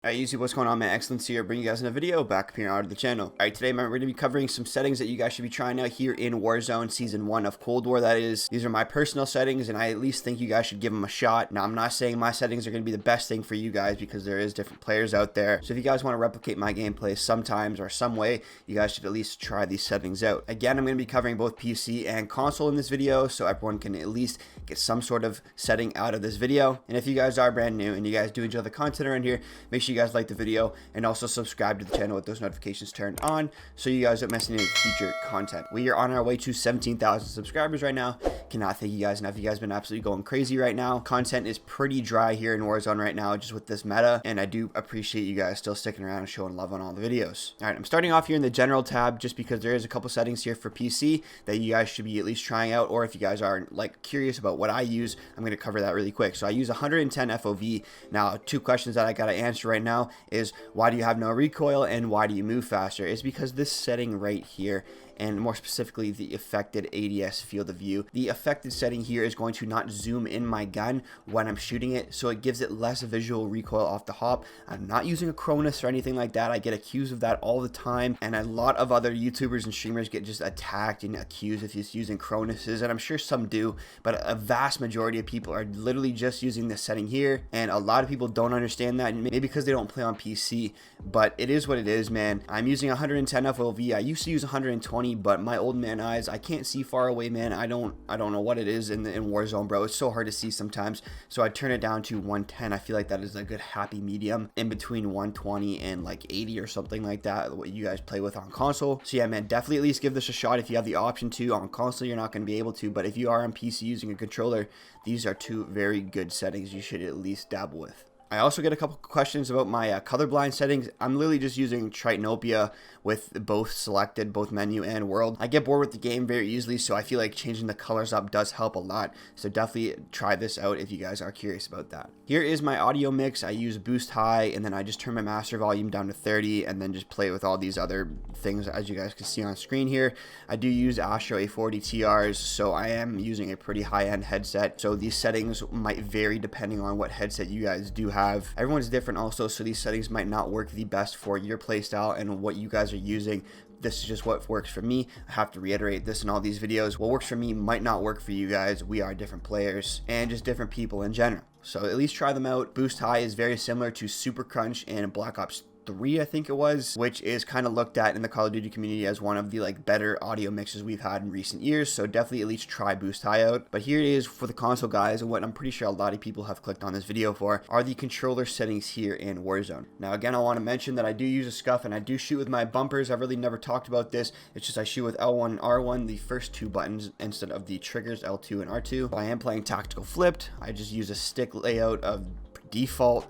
Alright YouTube, what's going on, man? Excellence here, bringing you guys in a video back up here on the channel. Alright, today man, we're going to be covering some settings that you guys should be trying out here in Warzone Season 1 of Cold War, that is. These are my personal settings, and I at least think you guys should give them a shot. Now, I'm not saying my settings are going to be the best thing for you guys, because there is different players out there. So if you guys want to replicate my gameplay sometimes or some way, you guys should at least try these settings out. Again, I'm going to be covering both PC and console in this video, so everyone can at least get some sort of setting out of this video. And if you guys are brand new and you guys do enjoy the content around here, make sure you guys like the video and also subscribe to the channel with those notifications turned on so you guys don't miss any future content. We are on our way to 17,000 subscribers right now. Cannot thank you guys enough. You guys have been absolutely going crazy right now. Content is pretty dry here in Warzone right now, just with this meta, and I do appreciate you guys still sticking around and showing love on all the videos. All right, I'm starting off here in the general tab just because there is a couple settings here for PC that you guys should be at least trying out, or if you guys are like curious about what I use, I'm going to cover that really quick. So I use 110 FOV. Now, two questions that I got to answer right now is why do you have no recoil and why do you move faster? It's because this setting right here, and more specifically the affected ADS field of view, the affected setting here is going to not zoom in my gun when I'm shooting it, so it gives it less visual recoil off the hop. I'm not using a Cronus or anything like that. I get accused of that all the time, and a lot of other YouTubers and streamers get just attacked and accused of just using Cronuses, and I'm sure some do, but a vast majority of people are literally just using this setting here, and a lot of people don't understand that, maybe because they don't play on PC, but it is what it is, man. I'm using 110 FOV. I used to use 120, but my old man eyes, I can't see far away, man. I don't know what it is in Warzone, bro. It's so hard to see sometimes, so I turn it down to 110. I feel like that is a good happy medium in between 120 and like 80 or something like that, what you guys play with on console. So yeah, man, definitely at least give this a shot if you have the option to. On console, you're not going to be able to, but if you are on PC using a controller, these are two very good settings you should at least dabble with. I also get a couple questions about my colorblind settings. I'm literally just using Tritanopia with both selected, both menu and world. I get bored with the game very easily, so I feel like changing the colors up does help a lot. So definitely try this out if you guys are curious about that. Here is my audio mix. I use boost high, and then I just turn my master volume down to 30, and then just play with all these other things as you guys can see on screen here. I do use Astro A40 TRs, so I am using a pretty high-end headset. So these settings might vary depending on what headset you guys do have. Everyone's different also, so these settings might not work the best for your playstyle and what you guys are using. This is just what works for me. I have to reiterate this in all these videos. What works for me might not work for you guys. We are different players and just different people in general. So at least try them out. Boost high is very similar to Super Crunch and Black Ops 3, I think it was, which is kind of looked at in the Call of Duty community as one of the like better audio mixes we've had in recent years, so definitely at least try boost high out. But here it is for the console guys, and what I'm pretty sure a lot of people have clicked on this video for are the controller settings here in Warzone. Now again, I want to mention that I do use a scuff and I do shoot with my bumpers. I've really never talked about this. It's just I shoot with L1 and R1, the first two buttons, instead of the triggers L2 and R2. I am playing tactical flipped. I just use a stick layout of default.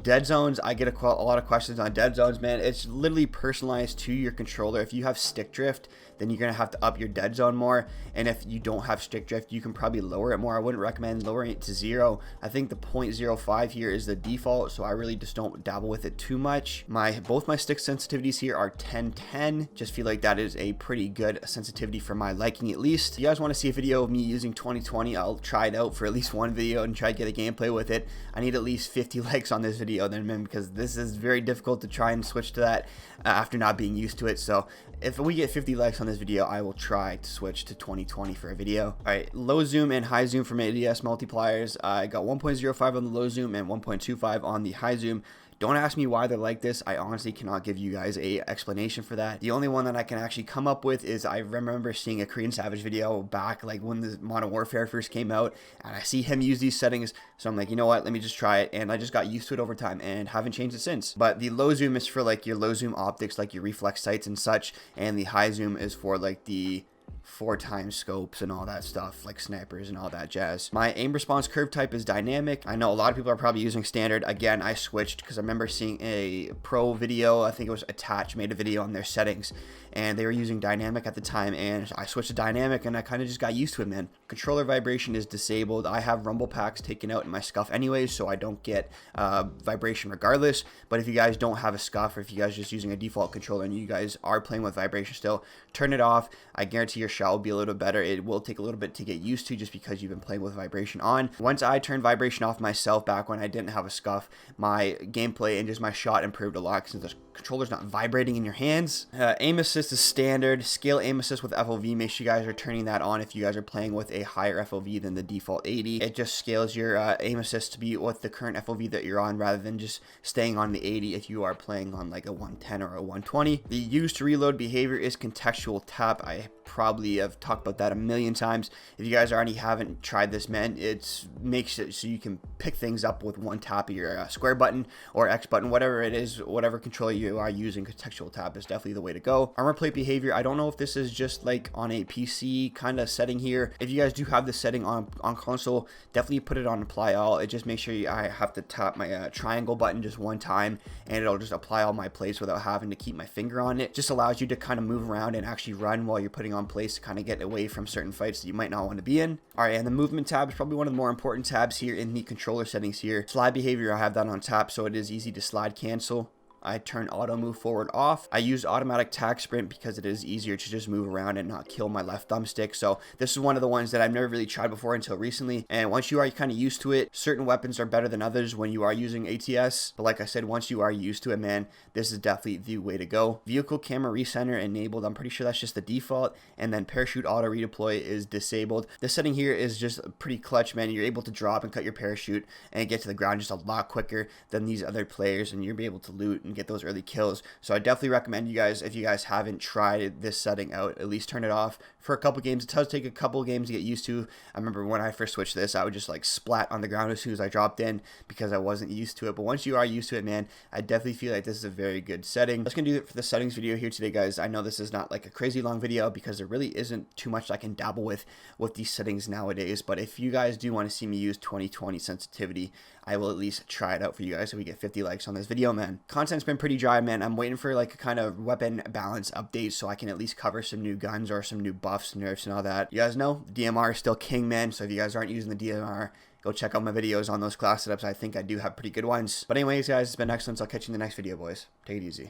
Dead zones, I get a lot of questions on dead zones, man. It's literally personalized to your controller. If you have stick drift, then you're gonna have to up your dead zone more, and if you don't have stick drift, you can probably lower it more. I wouldn't recommend lowering it to 0. I think the 0.05 here is the default, so I really just don't dabble with it too much. Both my stick sensitivities here are 1010. Just feel like that is a pretty good sensitivity for my liking, at least. If you guys want to see a video of me using 2020, I'll try it out for at least one video and try to get a gameplay with it. I need at least 50 likes on this video then, man, because this is very difficult to try and switch to that after not being used to it. So if we get 50 likes on this video, I will try to switch to 2020 for a video. All right, low zoom and high zoom for my ADS multipliers. I got 1.05 on the low zoom and 1.25 on the high zoom. Don't ask me why they're like this. I honestly cannot give you guys a explanation for that. The only one that I can actually come up with is I remember seeing a Korean Savage video back like when the Modern Warfare first came out, and I see him use these settings, so I'm like, you know what, let me just try it, and I just got used to it over time and haven't changed it since. But the low zoom is for like your low zoom optics, like your reflex sights and such, and the high zoom is for like the 4x scopes and all that stuff, like snipers and all that jazz. My aim response curve type is dynamic. I know a lot of people are probably using standard. Again, I switched because I remember seeing a pro video, I think it was Attach, made a video on their settings, and they were using dynamic at the time, and I switched to dynamic and I kind of just got used to it, man. Controller vibration is disabled. I have rumble packs taken out in my scuff anyways, so I don't get vibration regardless. But if you guys don't have a scuff, or if you guys are just using a default controller and you guys are playing with vibration still, turn it off. I guarantee your shot will be a little bit better. It will take a little bit to get used to just because you've been playing with vibration on. Once I turned vibration off myself back when I didn't have a scuff, my gameplay and just my shot improved a lot since the controller's not vibrating in your hands. Aim assist is standard. Scale aim assist with FOV. Make sure you guys are turning that on if you guys are playing with a higher FOV than the default 80. It just scales your aim assist to be with the current FOV that you're on rather than just staying on the 80 if you are playing on like a 110 or a 120. The use to reload behavior is contextual tap. I probably have talked about that a million times. If you guys already haven't tried this, man, it makes it so you can pick things up with one tap of your square button or X button, whatever it is, whatever controller you are using. Contextual tap is definitely the way to go. Armor plate behavior, I don't know if this is just like on a PC kind of setting here. If you guys do have this setting on console, definitely put it on apply all. It just makes sure I have to tap my triangle button just one time and it'll just apply all my plates without having to keep my finger on it. Just allows you to kind of move around and actually run while you're putting on plates to kind of get away from certain fights that you might not want to be in. All right, and the movement tab is probably one of the more important tabs here in the controller settings here. Slide behavior, I have that on tap, so it is easy to slide cancel. I turn auto move forward off. I use automatic tack sprint because it is easier to just move around and not kill my left thumbstick. So this is one of the ones that I've never really tried before until recently. And once you are kind of used to it, certain weapons are better than others when you are using ATS. But like I said, once you are used to it, man, this is definitely the way to go. Vehicle camera recenter enabled. I'm pretty sure that's just the default. And then parachute auto redeploy is disabled. This setting here is just pretty clutch, man. You're able to drop and cut your parachute and get to the ground just a lot quicker than these other players, and you'll be able to loot and get those early kills. So I definitely recommend you guys, if you guys haven't tried this setting out, at least turn it off for a couple games. It does take a couple games to get used to. I remember when I first switched this, I would just like splat on the ground as soon as I dropped in because I wasn't used to it. But once you are used to it, man, I definitely feel like this is a very good setting. That's gonna do it for the settings video here today, guys. I know this is not like a crazy long video because there really isn't too much I can dabble with these settings nowadays. But if you guys do want to see me use 2020 sensitivity, I will at least try it out for you guys so we get 50 likes on this video, man. Content's been pretty dry, man. I'm waiting for like a kind of weapon balance update so I can at least cover some new guns or some new buffs, nerfs, and all that. You guys know DMR is still king, man. So if you guys aren't using the DMR, go check out my videos on those class setups. I think I do have pretty good ones. But anyways, guys, it's been excellent. I'll catch you in the next video, boys. Take it easy.